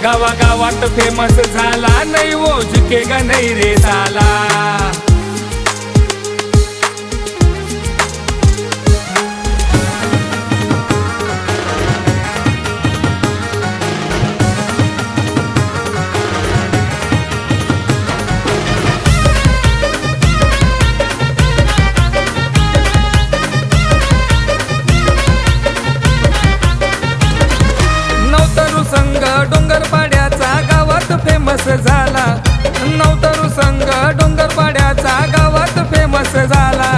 गावागावात फेमस झाला नाही वो झुकेगा नहीं रे साला। संघ डोंगरपाड्याचा गावात फेमस झाला। नवतरू संघ डोंगरपाड्याचा गावात फेमस झाला।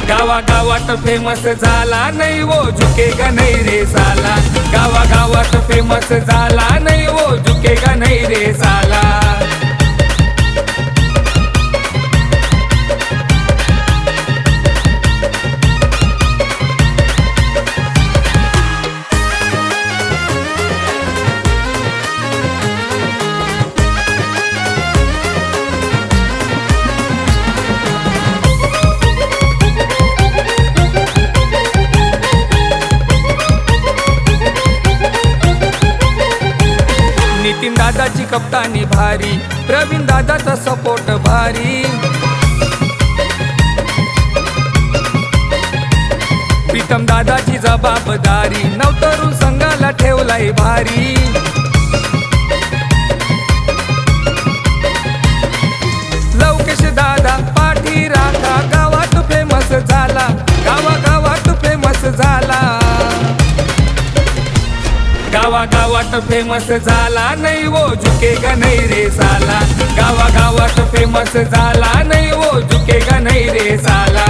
गावागावात फेमस झाला नहीं वो झुकेगा नहीं रे साला। गावागावात फेमस झाला नहीं वो झुकेगा नहीं रे साला। नितीन दादाची कप्तानी भारी, प्रवीण दादाचा सपोर्ट भारी। प्रीतम दादाची जबाबदारी, नवतरू संघाला ठेवलाय भारी। लवकेश दादा पाठी राखा, गावात फेमस झाला। गावागावात फेमस झाला। गावागावात फेमस झाला नहीं वो झुकेगा नहीं रे साला। गावागावात फेमस झाला नहीं वो झुकेगा नहीं रे साला।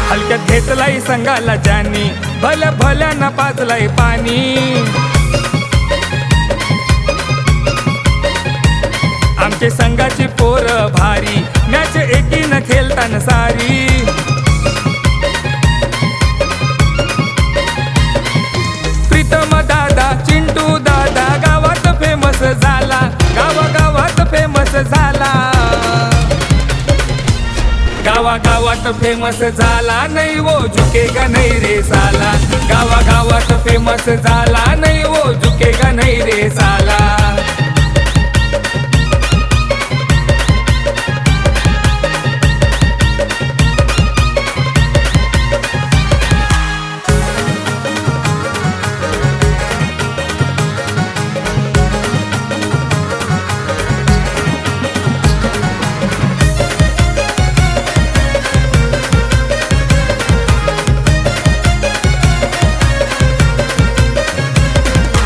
हलक्यात घेतलाय संघाला जानी, भल्या भल्या न पाजलाय पाणी। आमचे संघाची पोर भारी, मॅच एकीन खेळताना सारी। प्रीतम दादा चिंटू दादा गावात फेमस झाला। गावागावात फेमस झाला। गावागावात फेमस झाला नहीं वो झुकेगा नहीं रे साला। गावागावात फेमस झाला नहीं वो झुकेगा नहीं रे साला।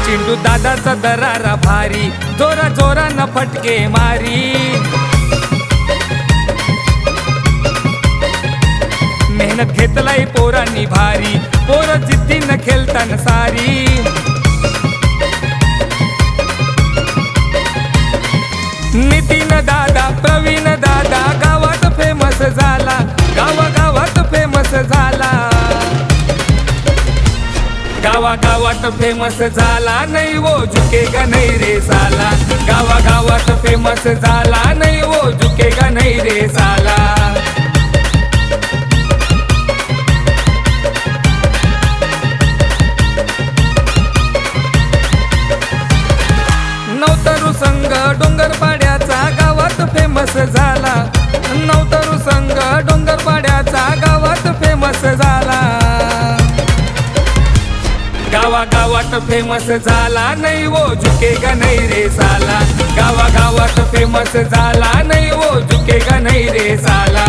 चिंटू दादाचा दरारा भारी, जोरा जोरा न फटके मारी। मेहनत घेतलाय पोरांनी भारी, पोर जिद्दीन खेळताना सारी। नितीन दादा प्रवीण दादा गावात फेमस झाला। गावागावात फेमस झाला। गावागावात फेमस झाला नहीं वो झुकेगा नहीं रे साला। गावागावात फेमस झाला नहीं वो झुकेगा नहीं रे साला। नवतरू संघ डोंगरपाड्याचा गावात फेमस झाला। नवतरू संघ डोंगरपाड्याचा गावात फेमस झाला। गावागावात फेमस झाला नहीं वो झुकेगा नहीं रे साला। गावागावात फेमस झाला नहीं वो झुकेगा नहीं रे साला।